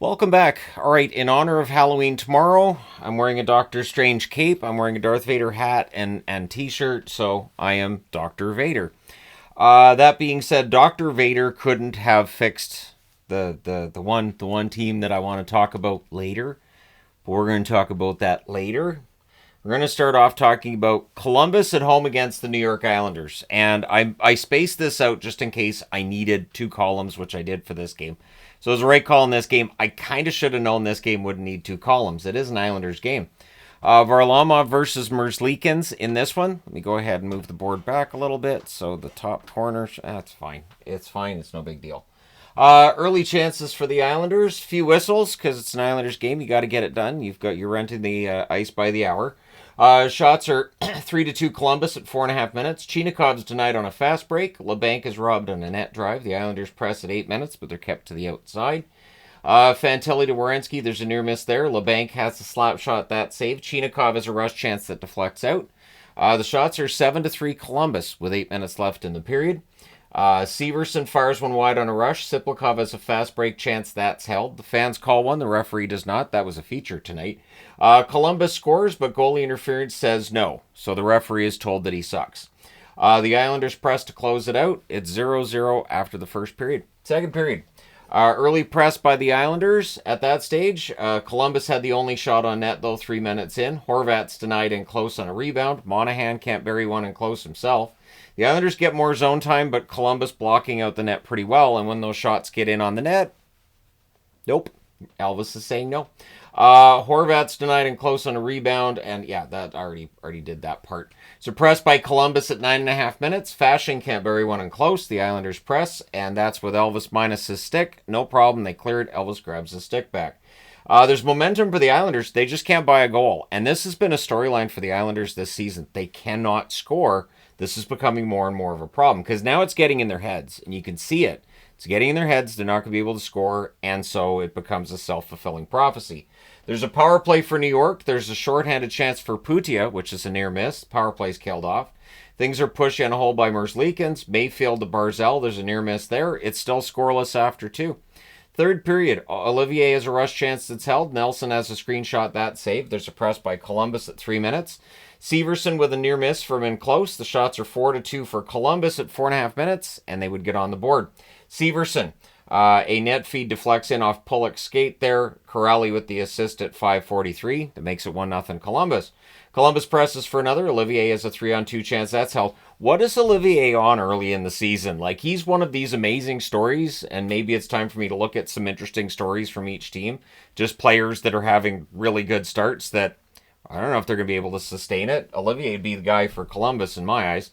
Welcome back. All right, in honor of Halloween tomorrow, I'm wearing a Doctor Strange cape. I'm wearing a Darth Vader hat and t-shirt, so I am Dr. Vader. That being said, Dr. Vader couldn't have fixed the one team that I want to talk about later. But we're going to talk about that later. We're going to start off talking about Columbus at home against the New York Islanders. And I spaced this out just in case I needed two columns, which I did for this game. So it was the right call in this game. I kind of should have known this game wouldn't need two columns. It is an Islanders game. Varlamov versus Merzlikins in this one. Let me go ahead and move the board back a little bit. So the top corner, that's fine. It's fine. It's no big deal. Early chances for the Islanders. Few whistles because it's an Islanders game. You got to get it done. You're renting the ice by the hour. Shots are 3-2 Columbus at 4.5 minutes. Chinakov's denied on a fast break. LeBanc is robbed on a net drive. The Islanders press at 8 minutes, but they're kept to the outside. Fantilli to Werenski, there's a near miss there. LeBanc has a slap shot that saved. Chinikov has a rush chance that deflects out. The shots are 7-3 Columbus with 8 minutes left in the period. Severson fires one wide on a rush. Siplikov has a fast break chance that's held. The fans call one. The referee does not. That was a feature tonight. Columbus scores, but goalie interference says no. So the referee is told that he sucks. The Islanders press to close it out. It's 0-0 after the first period. Second period. Early press by the Islanders at that stage. Columbus had the only shot on net, though, 3 minutes in. Horvat's denied in close on a rebound. Monahan can't bury one in close himself. The Islanders get more zone time, but Columbus blocking out the net pretty well. And when those shots get in on the net, nope. Elvis is saying no. Horvat's denied in close on a rebound, and yeah, that already did that part. Suppressed by Columbus at 9.5 minutes. Fashion can't bury one in close. The Islanders press, and that's with Elvis minus his stick. No problem. They clear it. Elvis grabs his stick back. There's momentum for the Islanders. They just can't buy a goal. And this has been a storyline for the Islanders this season. They cannot score. This is becoming more and more of a problem because now it's getting in their heads, and you can see it. It's getting in their heads. They're not going to be able to score, and so it becomes a self-fulfilling prophecy. There's a power play for New York. There's a shorthanded chance for Putia, which is a near miss. Power play's killed off. Things are pushed in a hole by Merzlikins. Mayfield to Barzell. There's a near miss there. It's still scoreless after two. Third period. Olivier has a rush chance that's held. Nelson has a screenshot that's saved. There's a press by Columbus at 3 minutes. Severson with a near miss from in close. The shots are 4-2 for Columbus at 4.5 minutes, and they would get on the board. Severson, a net feed deflects in off Pullock's skate there. Corrali with the assist at 5:43. That makes it 1-0 Columbus. Columbus presses for another. Olivier has a 3-on-2 chance. That's held. What is Olivier on early in the season? Like, he's one of these amazing stories, and maybe it's time for me to look at some interesting stories from each team. Just players that are having really good starts that I don't know if they're going to be able to sustain it. Olivier would be the guy for Columbus in my eyes.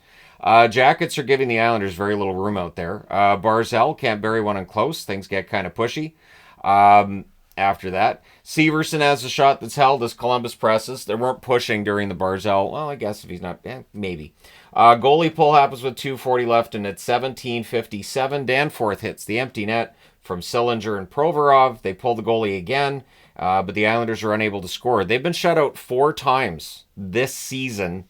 Jackets are giving the Islanders very little room out there. Barzell can't bury one in close. Things get kind of pushy. After that, Severson has a shot that's held as Columbus presses. They weren't pushing during the Barzell. Well, I guess if he's not, maybe. Goalie pull happens with 2:40 left, and it's 17:57. Danforth hits the empty net from Sillinger and Provorov. They pull the goalie again, but the Islanders are unable to score. They've been shut out 4 times this season.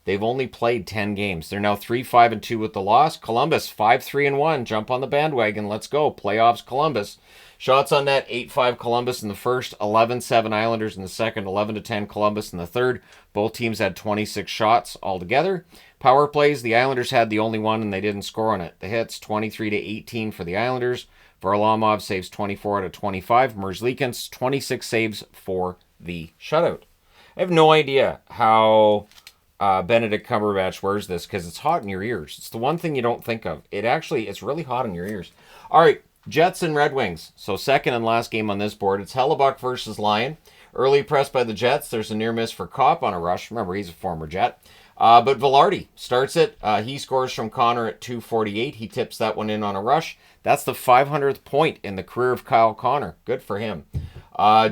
They've only played 10 games. They're now 3-5-2 with the loss. Columbus 5-3-1. Jump on the bandwagon. Let's go. Playoffs Columbus. Shots on net 8-5 Columbus in the first, 11-7 Islanders in the second, 11-10 Columbus in the third. Both teams had 26 shots altogether. Power plays, the Islanders had the only one and they didn't score on it. The hits 23-18 for the Islanders. Varlamov saves 24 out of 25. Merzlikins 26 saves for the shutout. I have no idea how Benedict Cumberbatch wears this because it's hot in your ears. It's the one thing you don't think of. It's really hot in your ears. All right, Jets and Red Wings. So second and last game on this board. It's Hellebuck versus Lyon. Early press by the Jets. There's a near miss for Kopp on a rush. Remember, he's a former Jet. But Velarde starts it. He scores from Connor at 2:48. He tips that one in on a rush. That's the 500th point in the career of Kyle Connor. Good for him.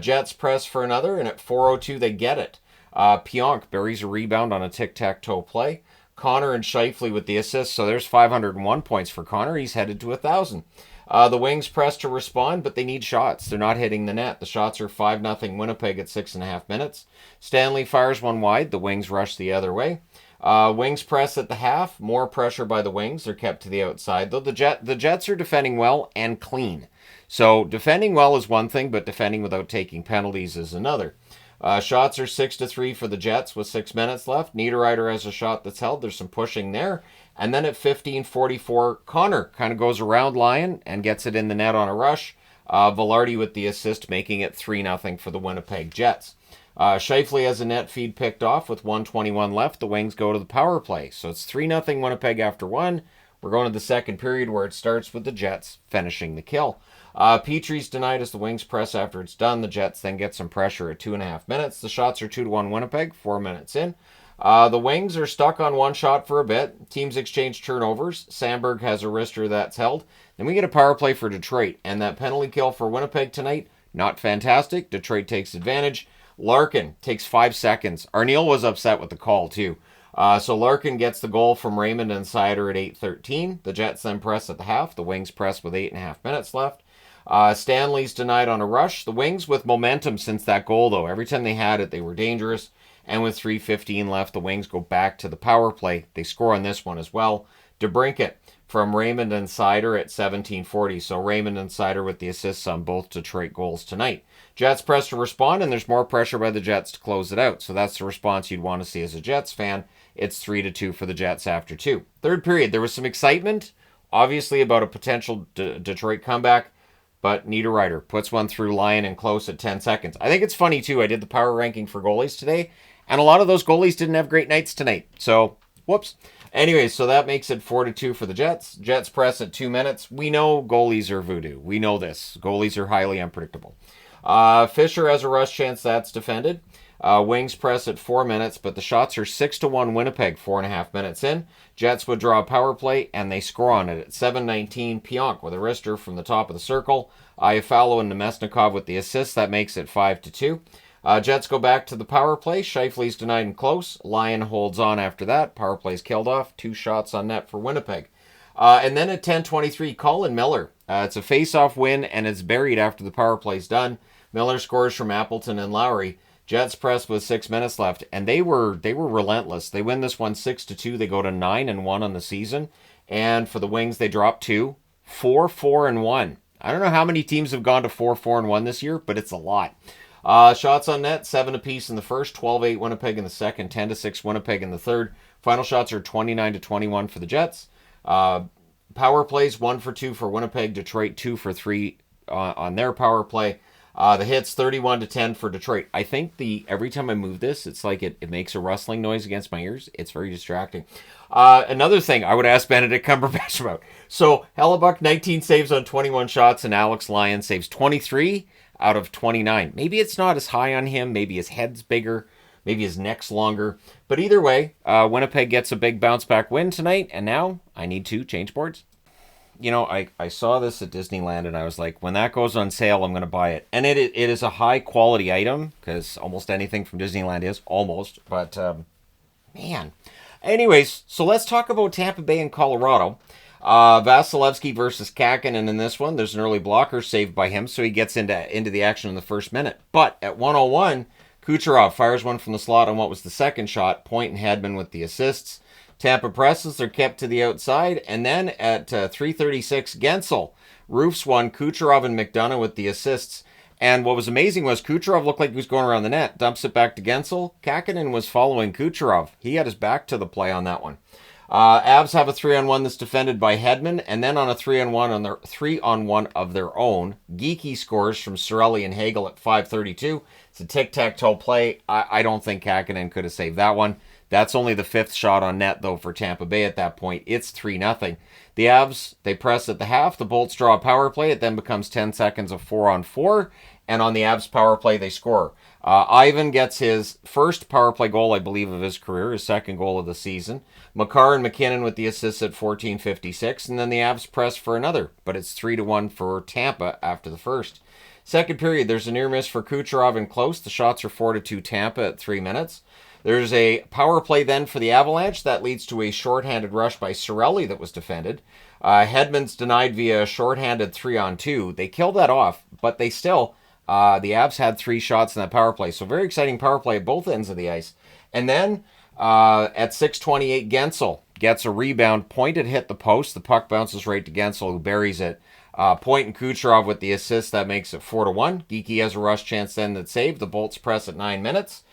Jets press for another, and at 4:02 they get it. Pionk buries a rebound on a tic-tac-toe play. Connor and Scheifele with the assist, so there's 501 points for Connor. He's headed to 1,000. The Wings press to respond, but they need shots. They're not hitting the net. The shots are 5-0 Winnipeg at 6.5 minutes. Stanley fires one wide. The Wings rush the other way. Wings press at the half. More pressure by the Wings. They're kept to the outside, though the Jets are defending well and clean. So defending well is one thing, but defending without taking penalties is another. Shots are 6-3 for the Jets with 6 minutes left. Niederreiter has a shot that's held. There's some pushing there. And then at 15:44, Connor kind of goes around Lyon and gets it in the net on a rush. Velarde with the assist, making it 3-0 for the Winnipeg Jets. Scheifele has a net feed picked off with 1:21 left. The Wings go to the power play. So it's 3-0 Winnipeg after one. We're going to the second period where it starts with the Jets finishing the kill. Petrie's denied as the Wings press after it's done. The Jets then get some pressure at 2.5 minutes. The shots are 2-1 Winnipeg, 4 minutes in. The Wings are stuck on one shot for a bit. Teams exchange turnovers. Sandberg has a wrister that's held. Then we get a power play for Detroit. And that penalty kill for Winnipeg tonight, not fantastic. Detroit takes advantage. Larkin takes 5 seconds. Arniel was upset with the call too. So Larkin gets the goal from Raymond and Seider at 8:13. The Jets then press at the half. The Wings press with 8.5 minutes left. Stanley's denied on a rush. The Wings with momentum since that goal, though. Every time they had it, they were dangerous. And with 3:15 left, the Wings go back to the power play. They score on this one as well. DeBrincat from Raymond and Seider at 17:40. So Raymond and Seider with the assists on both Detroit goals tonight. Jets press to respond, and there's more pressure by the Jets to close it out. So that's the response you'd want to see as a Jets fan. It's 3-2 for the Jets after two. Third period, there was some excitement, obviously, about a potential Detroit comeback. But Niederreiter puts one through Lyon and close at 10 seconds. I think it's funny, too. I did the power ranking for goalies today, and a lot of those goalies didn't have great nights tonight. So, whoops. Anyways, so that makes it 4-2 for the Jets. Jets press at 2 minutes. We know goalies are voodoo. We know this. Goalies are highly unpredictable. Fisher has a rush chance that's defended. Wings press at 4 minutes, but the shots are 6-1 Winnipeg, 4.5 minutes in. Jets would draw a power play, and they score on it at 7:19. Pionk with a wrister from the top of the circle. Iafallo and Nemesnikov with the assist. That makes it 5-2. Jets go back to the power play. Scheifele's denied and close. Lyon holds on after that. Power play's killed off. 2 shots on net for Winnipeg. And then at 10:23, Colin Miller. It's a face-off win, and it's buried after the power play's done. Miller scores from Appleton and Lowry. Jets press with 6 minutes left, and they were relentless. They win this one 6-2. They go to 9-1 on the season, and for the Wings, they drop 2, 4-4-1. I don't know how many teams have gone to 4-4-1 this year, but it's a lot. Shots on net, 7 apiece in the first, 12-8 Winnipeg in the second, 10-6 Winnipeg in the third. Final shots are 29-21 for the Jets. Power plays 1 for 2 for Winnipeg. Detroit 2 for 3 on their power play. The hits 31-10 for Detroit. I think every time I move this, it's like it makes a rustling noise against my ears. It's very distracting. Another thing I would ask Benedict Cumberbatch about. So Hellebuck 19 saves on 21 shots, and Alex Lyon saves 23 out of 29. Maybe it's not as high on him. Maybe his head's bigger. Maybe his neck's longer. But either way, Winnipeg gets a big bounce back win tonight, and now I need to change boards. You know, I saw this at Disneyland, and I was like, when that goes on sale, I'm going to buy it. And it is a high-quality item, because almost anything from Disneyland is. Almost. But, man. Anyways, so let's talk about Tampa Bay and Colorado. Vasilevsky versus Kakinen in this one. There's an early blocker saved by him, so he gets into the action in the first minute. But at 1:01, Kucherov fires one from the slot on what was the second shot. Point and Hedman with the assists. Tampa presses, they're kept to the outside, and then at 3:36, Gensel roofs one, Kucherov and McDonough with the assists. And what was amazing was Kucherov looked like he was going around the net, dumps it back to Gensel. Kakinen was following Kucherov. He had his back to the play on that one. Avs have a 3-on-1 that's defended by Hedman, and then on a 3-on-1 of their own, Geekie scores from Cirelli and Hagel at 5:32. It's a tic-tac-toe play. I don't think Kakinen could have saved that one. That's only the 5th shot on net, though, for Tampa Bay at that point. It's 3-0. The Avs, they press at the half. The Bolts draw a power play. It then becomes 10 seconds of 4-on-4. And on the Avs power play, they score. Ivan gets his first power play goal, I believe, of his career, his second goal of the season. Makar and McKinnon with the assists at 14:56. And then the Avs press for another. But it's 3-1 for Tampa after the first. Second period, there's a near miss for Kucherov and close. The shots are 4-2 Tampa at 3 minutes. There's a power play then for the Avalanche. That leads to a shorthanded rush by Cirelli that was defended. Hedman's denied via a shorthanded 3-on-2. They killed that off, but they still, the Avs had 3 shots in that power play. So very exciting power play at both ends of the ice. And then at 6:28, Gensel gets a rebound. Pointed hit the post. The puck bounces right to Gensel, who buries it. Point and Kucherov with the assist. That makes it 4-1. Geekie has a rush chance then that saved. The Bolts press at 9 minutes.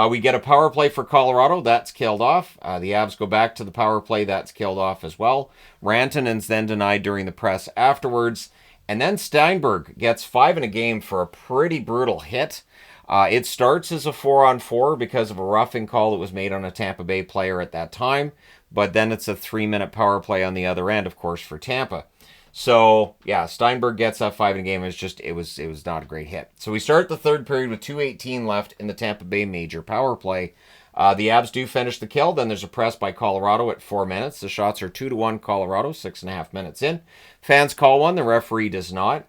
We get a power play for Colorado. That's killed off. The Avs go back to the power play. That's killed off as well. Rantanen's then denied during the press afterwards. And then Steinberg gets 5 in a game for a pretty brutal hit. It starts as a 4-on-4 because of a roughing call that was made on a Tampa Bay player at that time. But then it's a 3-minute power play on the other end, of course, for Tampa. So, yeah, Steinberg gets that 5 in a game. It was not a great hit. So we start the third period with 2:18 left in the Tampa Bay major power play. The Avs do finish the kill. Then there's a press by Colorado at 4 minutes. The shots are 2-1 Colorado, 6.5 minutes in. Fans call one. The referee does not.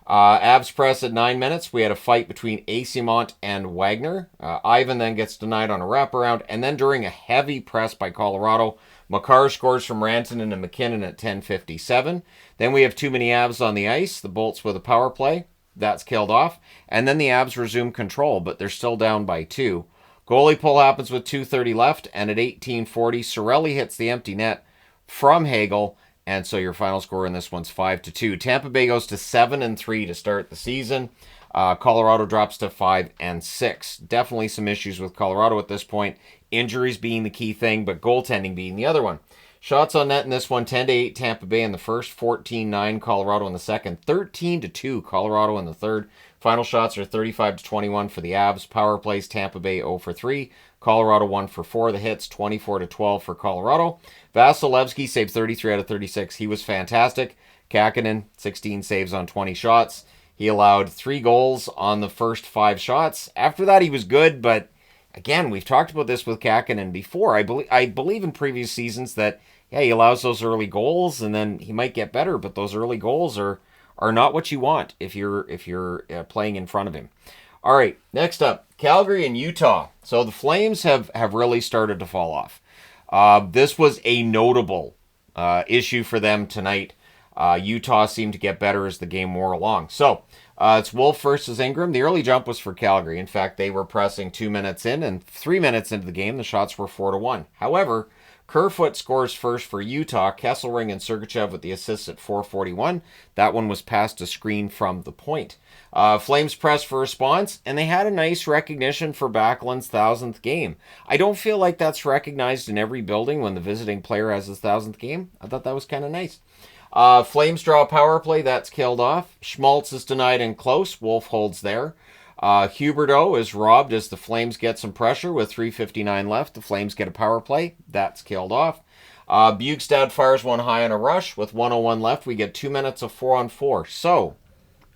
Avs press at 9 minutes. We had a fight between Asimont and Wagner. Ivan then gets denied on a wraparound. And then during a heavy press by Colorado, Makar scores from Rantanen and McKinnon at 10:57. Then we have too many Avs on the ice. The Bolts with a power play. That's killed off. And then the Avs resume control, but they're still down by 2. Goalie pull happens with 2:30 left, and at 18:40, Cirelli hits the empty net from Hagel, and so your final score in this one's 5-2. Tampa Bay goes to 7-3 to start the season. Colorado drops to 5-6. Definitely some issues with Colorado at this point. Injuries being the key thing, but goaltending being the other one. Shots on net in this one, 10-8 Tampa Bay in the first, 14-9 Colorado in the second, 13-2 Colorado in the third. Final shots are 35-21 for the Avs. Power plays Tampa Bay 0 for 3. Colorado 1 for 4. The hits 24-12 for Colorado. Vasilevsky saved 33 out of 36. He was fantastic. Kakinen 16 saves on 20 shots. He allowed 3 goals on the first 5 shots. After that, he was good, but again, we've talked about this with Kakinen before. I believe in previous seasons that he allows those early goals, and then he might get better, but those early goals are not what you want if you're playing in front of him. All right, next up, Calgary and Utah. So the Flames have really started to fall off. This was a notable issue for them tonight. Utah seemed to get better as the game wore along. So it's Wolf versus Ingram. The early jump was for Calgary. In fact, they were pressing 2 minutes in, and 3 minutes into the game, the shots were 4-1. However, Kerfoot scores first for Utah. Kesselring and Sergachev with the assists at 4:41. That one was past a screen from the point. Flames press for response, and they had a nice recognition for Backlund's 1,000th game. I don't feel like that's recognized in every building when the visiting player has his 1,000th game. I thought that was kind of nice. Flames draw a power play. That's killed off. Schmaltz is denied in close. Wolf holds there. Huberdeau is robbed as the Flames get some pressure with 3:59 left. The Flames get a power play. That's killed off. Bukestad fires one high on a rush. With 1:01 left, we get 2 minutes of 4-on-4. So,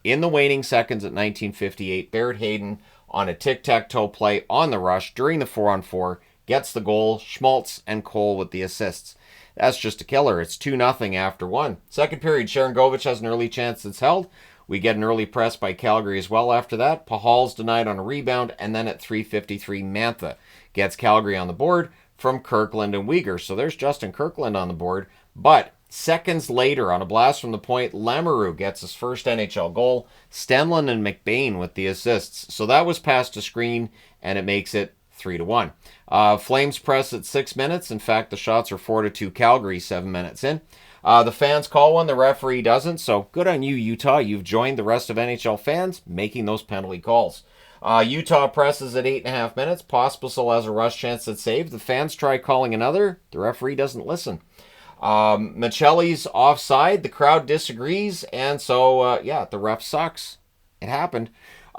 in the waning seconds at 19:58, Barrett Hayden on a tic-tac-toe play on the rush during the 4-on-4 gets the goal. Schmaltz and Cole with the assists. That's just a killer. It's 2-0 after 1. Second period, Sharangovich has an early chance that's held. We get an early press by Calgary as well after that. Pahal's denied on a rebound, and then at 3:53, Mantha gets Calgary on the board from Kirkland and Uyghur. So there's Justin Kirkland on the board. But seconds later, on a blast from the point, Lamoureux gets his first NHL goal. Stenlund and McBain with the assists. So that was past a screen, and it makes it 3-1. Flames press at 6 minutes. In fact, the shots are 4-2 Calgary 7 minutes in. The fans call one, the referee doesn't, so good on you, Utah. You've joined the rest of NHL fans making those penalty calls. Utah presses at 8.5 minutes. Pospisil has a rush chance that's saved. The fans try calling another. The referee doesn't listen. Michelli's offside. The crowd disagrees, and so, the ref sucks. It happened.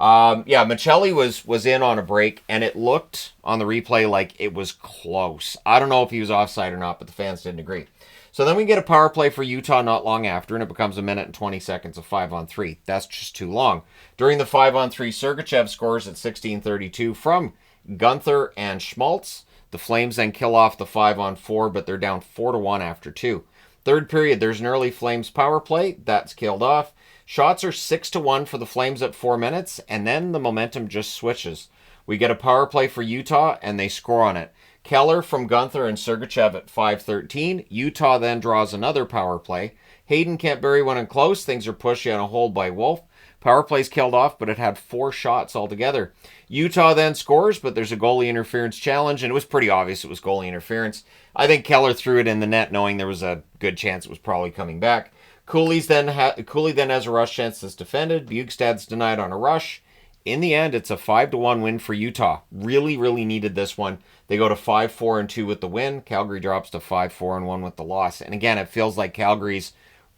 Michelli was in on a break, and it looked on the replay like it was close. I don't know if he was offside or not, but the fans didn't agree. So then we get a power play for Utah not long after, and it becomes 1 minute and 20 seconds of 5-on-3. That's just too long. During the 5-on-3, Sergachev scores at 16:32 from Gunther and Schmaltz. The Flames then kill off the 5-on-4, but they're down 4-1 after 2. Third period, there's an early Flames power play. That's killed off. Shots are 6-1 for the Flames at 4 minutes, and then the momentum just switches. We get a power play for Utah, and they score on it. Keller from Gunther and Sergachev at 5:13. Utah then draws another power play. Hayden can't bury one in close. Things are pushy on a hold by Wolf. Power play's killed off, but it had 4 shots altogether. Utah then scores, but there's a goalie interference challenge, and it was pretty obvious it was goalie interference. I think Keller threw it in the net knowing there was a good chance it was probably coming back. Cooley then has a rush chance that's defended. Bjugstad's denied on a rush. In the end, it's a 5-1 win for Utah. Really, really needed this one. They go to 5-4-2 with the win. Calgary drops to 5-4-1 with the loss. And again, it feels like Calgary's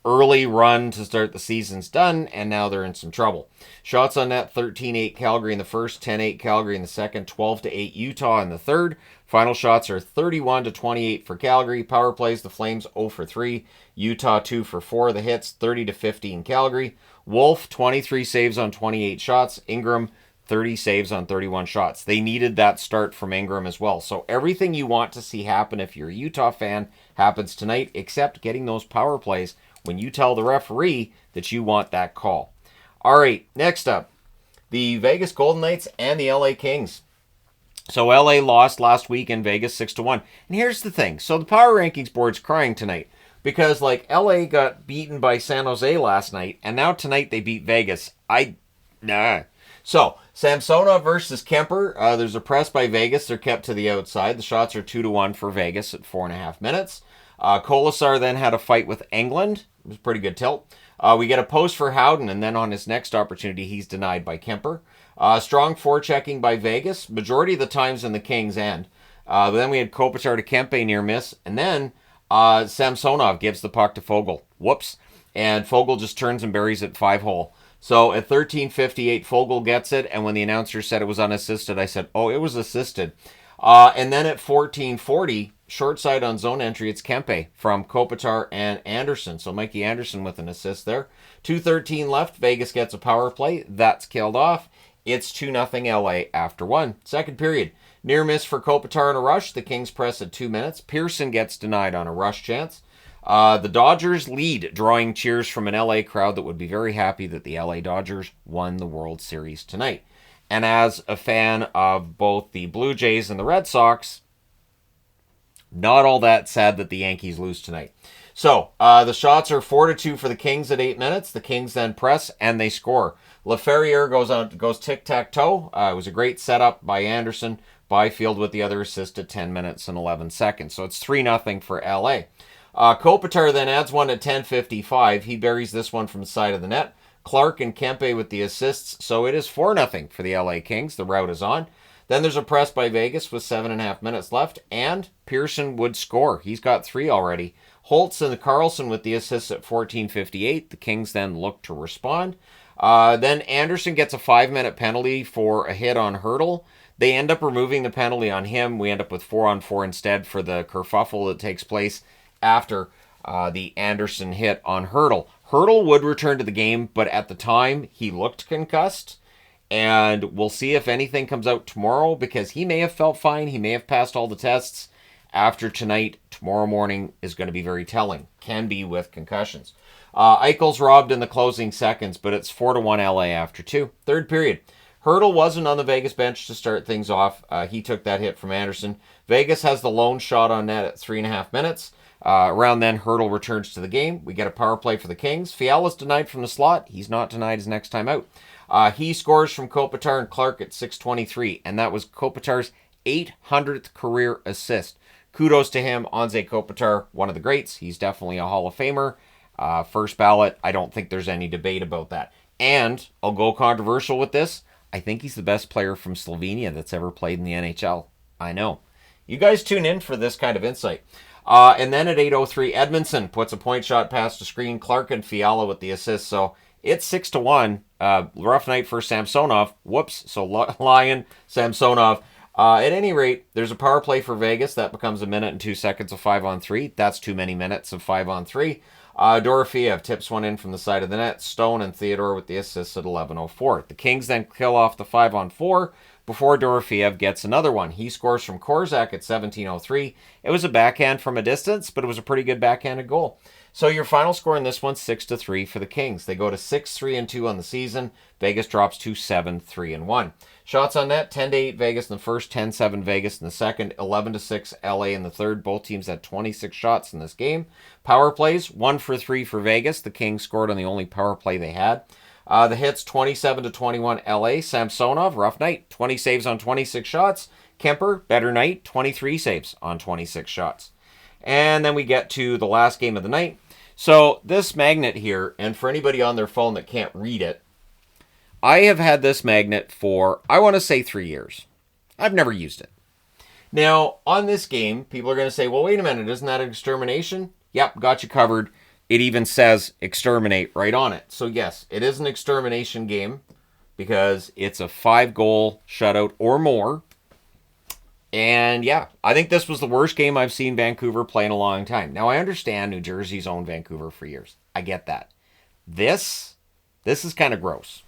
early run to start the season's done, and now they're in some trouble. Shots on net, 13-8 Calgary in the first, 10-8 Calgary in the second, 12-8 Utah in the third. Final shots are 31-28 for Calgary. Power plays, the Flames 0-3. Utah 2-4. The hits, 30-15 Calgary. Wolf, 23 saves on 28 shots. Ingram, 30 saves on 31 shots. They needed that start from Ingram as well. So everything you want to see happen if you're a Utah fan happens tonight, except getting those power plays when you tell the referee that you want that call. All right, next up, the Vegas Golden Knights and the LA Kings. So LA lost last week in Vegas 6-1. And here's the thing. So the power rankings board's crying tonight because like LA got beaten by San Jose last night, and now tonight they beat Vegas. So Samsonov versus Kemper. There's a press by Vegas. They're kept to the outside. The shots are 2-1 for Vegas at 4.5 minutes. Kolasar then had a fight with Englund. It was a pretty good tilt. We get a post for Howden, and then on his next opportunity, he's denied by Kemper. Strong forechecking by Vegas. Majority of the times in the Kings' end. But then we had Kopitar to Kempe near miss. And then Samsonov gives the puck to Foegele. Whoops. And Foegele just turns and buries it 5-hole. So at 13:58, Foegele gets it. And when the announcer said it was unassisted, I said, oh, it was assisted. And then at 14:40, short side on zone entry, it's Kempe from Kopitar and Anderson. So Mikey Anderson with an assist there. 2:13 left. Vegas gets a power play. That's killed off. It's 2-0 LA after one. Second period. Near miss for Kopitar on a rush. The Kings press at 2 minutes. Pearson gets denied on a rush chance. The Dodgers lead, drawing cheers from an LA crowd that would be very happy that the LA Dodgers won the World Series tonight. And as a fan of both the Blue Jays and the Red Sox, not all that sad that the Yankees lose tonight. So, the shots are 4-2 for the Kings at 8 minutes. The Kings then press, and they score. LaFerriere goes tic-tac-toe. It was a great setup by Anderson. Byfield with the other assist at 10 minutes and 11 seconds. So, it's 3-0 for LA. Kopitar then adds one at 10:55. He buries this one from the side of the net. Clark and Kempe with the assists. So, it is 4-0 for the LA Kings. The rout is on. Then there's a press by Vegas with 7.5 minutes left, and Pearson would score. He's got 3 already. Holtz and Carlson with the assists at 14:58. The Kings then look to respond. Then Anderson gets a 5-minute penalty for a hit on Hertl. They end up removing the penalty on him. We end up with 4-on-4 instead for the kerfuffle that takes place after the Anderson hit on Hertl. Hertl would return to the game, but at the time he looked concussed. And we'll see if anything comes out tomorrow because he may have felt fine. He may have passed all the tests. After tonight, tomorrow morning is going to be very telling. Can be with concussions. Eichel's robbed in the closing seconds, but it's 4-1 LA after 2. Third period. Hertl wasn't on the Vegas bench to start things off. He took that hit from Anderson. Vegas has the lone shot on net at 3.5 minutes. Around then, Hertl returns to the game. We get a power play for the Kings. Fiala's denied from the slot. He's not denied his next time out. He scores from Kopitar and Clark at 6:23, and that was Kopitar's 800th career assist. Kudos to him, Anze Kopitar, one of the greats. He's definitely a Hall of Famer. First ballot, I don't think there's any debate about that. And I'll go controversial with this. I think he's the best player from Slovenia that's ever played in the NHL. I know. You guys tune in for this kind of insight. And then at 8:03, Edmondson puts a point shot past the screen. Clark and Fiala with the assist. So it's 6-1. Rough night for Samsonov. Whoops. So Lion, Samsonov. At any rate, there's a power play for Vegas. That becomes 1 minute and 2 seconds of 5-on-3. That's too many minutes of 5-on-3. Dorofeev tips one in from the side of the net. Stone and Theodore with the assists at 11:04. The Kings then kill off the 5-on-4 before Dorofeev gets another one. He scores from Korzak at 17:03. It was a backhand from a distance, but it was a pretty good backhanded goal. So your final score in this one, 6-3 for the Kings. They go to 6-3-2 on the season. Vegas drops to 7-3-1. Shots on net, 10-8 Vegas in the first, 10-7 Vegas in the second, 11-6 LA in the third. Both teams had 26 shots in this game. Power plays, 1 for 3 for Vegas. The Kings scored on the only power play they had. The hits, 27-21 LA. Samsonov, rough night, 20 saves on 26 shots. Kemper, better night, 23 saves on 26 shots. And then we get to the last game of the night. So this magnet here, and for anybody on their phone that can't read it, I have had this magnet for, I want to say 3 years. I've never used it. Now, on this game, people are going to say, well, wait a minute, isn't that extermination? Yep, got you covered. It even says exterminate right on it. So yes, it is an extermination game because it's a 5-goal shutout or more. And yeah, I think this was the worst game I've seen Vancouver play in a long time. Now, I understand New Jersey's owned Vancouver for years. I get that. This is kind of gross.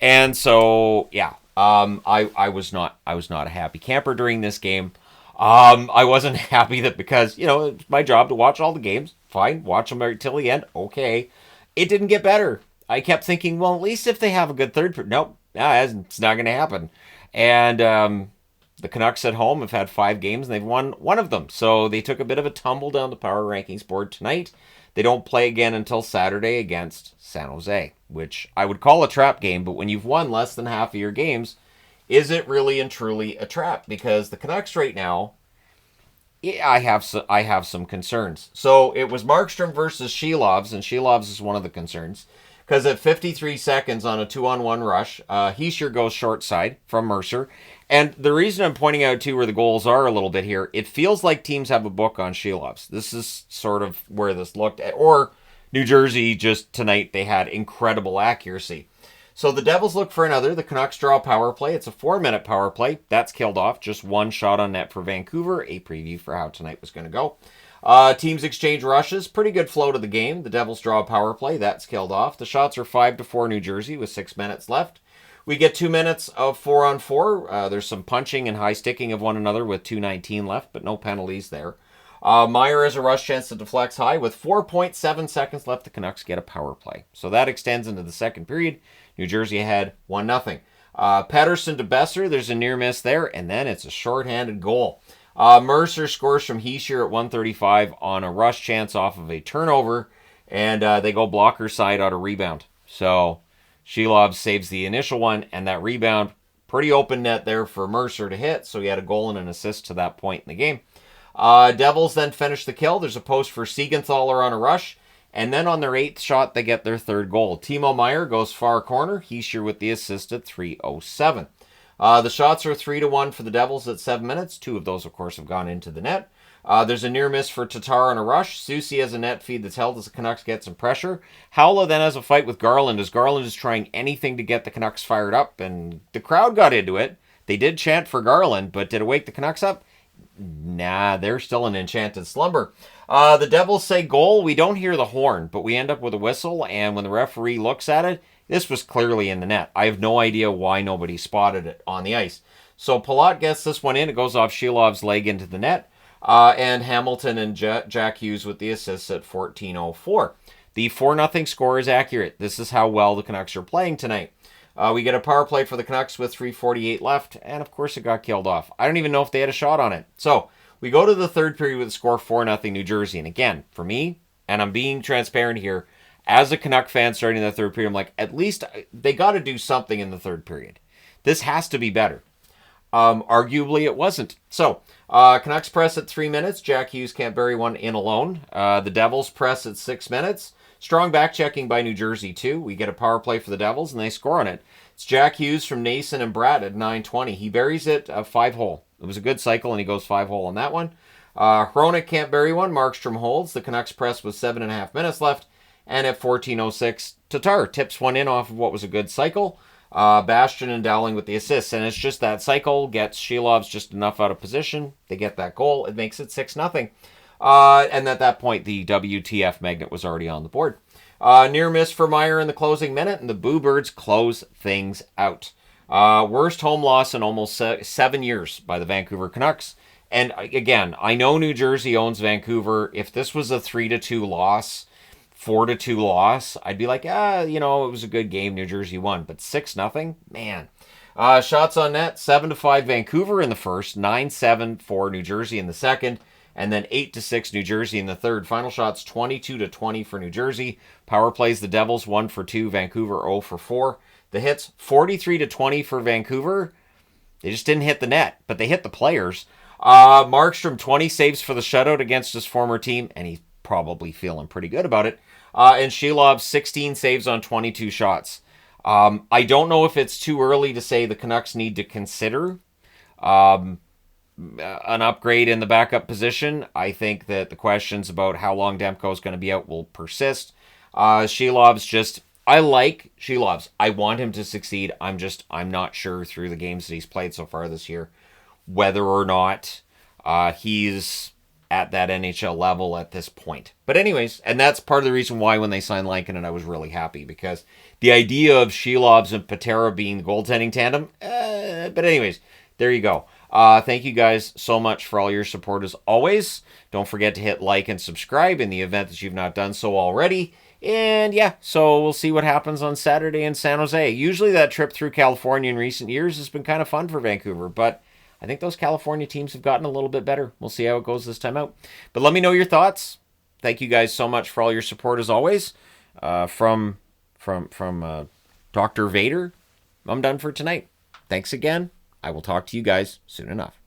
And so, yeah, I was not a happy camper during this game. I wasn't happy that because, it's my job to watch all the games. Fine, watch them right till the end. Okay. It didn't get better. I kept thinking, well, at least if they have a good third period. Nope, it's not going to happen. And the Canucks at home have had 5 games, and they've won one of them. So they took a bit of a tumble down the power rankings board tonight. They don't play again until Saturday against San Jose, which I would call a trap game. But when you've won less than half of your games, is it really and truly a trap? Because the Canucks right now, I have some concerns. So it was Markstrom versus Shelovs, and Shelovs is one of the concerns. Because at 53 seconds on a 2-on-1 rush, Hischier goes short side from Mercer. And the reason I'm pointing out, too, where the goals are a little bit here, it feels like teams have a book on Shelovs. This is sort of where this looked at. Or New Jersey, just tonight, they had incredible accuracy. So the Devils look for another. The Canucks draw a power play. It's a 4-minute power play. That's killed off. Just one shot on net for Vancouver. A preview for how tonight was going to go. Teams exchange rushes. Pretty good flow to the game. The Devils draw a power play. That's killed off. The shots are 5-4 New Jersey with 6 minutes left. We get 2 minutes of 4-on-4. There's some punching and high sticking of one another with 2:19 left, but no penalties there. Meyer has a rush chance to deflect high. With 4.7 seconds left, the Canucks get a power play. So that extends into the second period. New Jersey ahead 1-0. Pettersson to Besser. There's a near miss there, and then it's a shorthanded goal. Mercer scores from Hischier at 1:35 on a rush chance off of a turnover, and they go blocker side out of rebound. So Shelov saves the initial one, and that rebound, pretty open net there for Mercer to hit, so he had a goal and an assist to that point in the game. Devils then finish the kill. There's a post for Siegenthaler on a rush, and then on their 8th shot, they get their 3rd goal. Timo Meier goes far corner. Hischier with the assist at 3:07. The shots are 3-1 for the Devils at 7 minutes. 2 of those, of course, have gone into the net. There's a near miss for Tatar on a rush. Soucy has a net feed that's held as the Canucks get some pressure. Howla then has a fight with Garland as Garland is trying anything to get the Canucks fired up, and the crowd got into it. They did chant for Garland, but did it wake the Canucks up? Nah, they're still in enchanted slumber. The Devils say goal. We don't hear the horn, but we end up with a whistle, and when the referee looks at it, this was clearly in the net. I have no idea why nobody spotted it on the ice. So Palat gets this one in. It goes off Shelov's leg into the net. And Hamilton and Jack Hughes with the assists at 14:04. The 4-0 score is accurate. This is how well the Canucks are playing tonight. We get a power play for the Canucks with 3:48 left, and of course it got killed off. I don't even know if they had a shot on it. So we go to the third period with a score 4-0 New Jersey. And again, for me, and I'm being transparent here, as a Canuck fan starting the third period, I'm like, at least they got to do something in the third period. This has to be better. Arguably, it wasn't. So, Canucks press at 3 minutes. Jack Hughes can't bury one in alone. The Devils press at 6 minutes. Strong back-checking by New Jersey, too. We get a power play for the Devils, and they score on it. It's Jack Hughes from Nason and Bratt at 9:20. He buries it 5-hole. It was a good cycle, and he goes 5-hole on that one. Hronek can't bury one. Markstrom holds. The Canucks press with 7.5 minutes left. And at 14:06, Tatar tips one in off of what was a good cycle. Bastian and Dowling with the assists. And it's just that cycle gets Shelov's just enough out of position. They get that goal. It makes it 6-0. And at that point, the WTF magnet was already on the board. Near miss for Meyer in the closing minute, and the Boo Birds close things out. Worst home loss in almost 7 years by the Vancouver Canucks. And again, I know New Jersey owns Vancouver. If this was a 3-2 loss, 4-2 loss, I'd be like, it was a good game. New Jersey won. But 6-0, man. Shots on net, 7-5 Vancouver in the first, 9-7 for New Jersey in the second, and then 8-6 New Jersey in the third. Final shots, 22-20 for New Jersey. Power plays, the Devils 1 for 2, Vancouver 0 for 4. The hits, 43-20 for Vancouver. They just didn't hit the net, but they hit the players. Markstrom, 20 saves for the shutout against his former team, and he's probably feeling pretty good about it. And Shelov, 16 saves on 22 shots. I don't know if it's too early to say the Canucks need to consider an upgrade in the backup position. I think that the questions about how long Demko is going to be out will persist. Shelov's just... I like Shelov's. I want him to succeed. I'm not sure through the games that he's played so far this year whether or not he's at that NHL level at this point. But anyways, and that's part of the reason why when they signed Lankinen, I was really happy, because the idea of Shelov's and Patera being the goaltending tandem, but anyways, there you go. Thank you guys so much for all your support as always. Don't forget to hit like and subscribe in the event that you've not done so already. And yeah, so we'll see what happens on Saturday in San Jose. Usually that trip through California in recent years has been kind of fun for Vancouver, but I think those California teams have gotten a little bit better. We'll see how it goes this time out. But let me know your thoughts. Thank you guys so much for all your support as always. From Dr. Vader, I'm done for tonight. Thanks again. I will talk to you guys soon enough.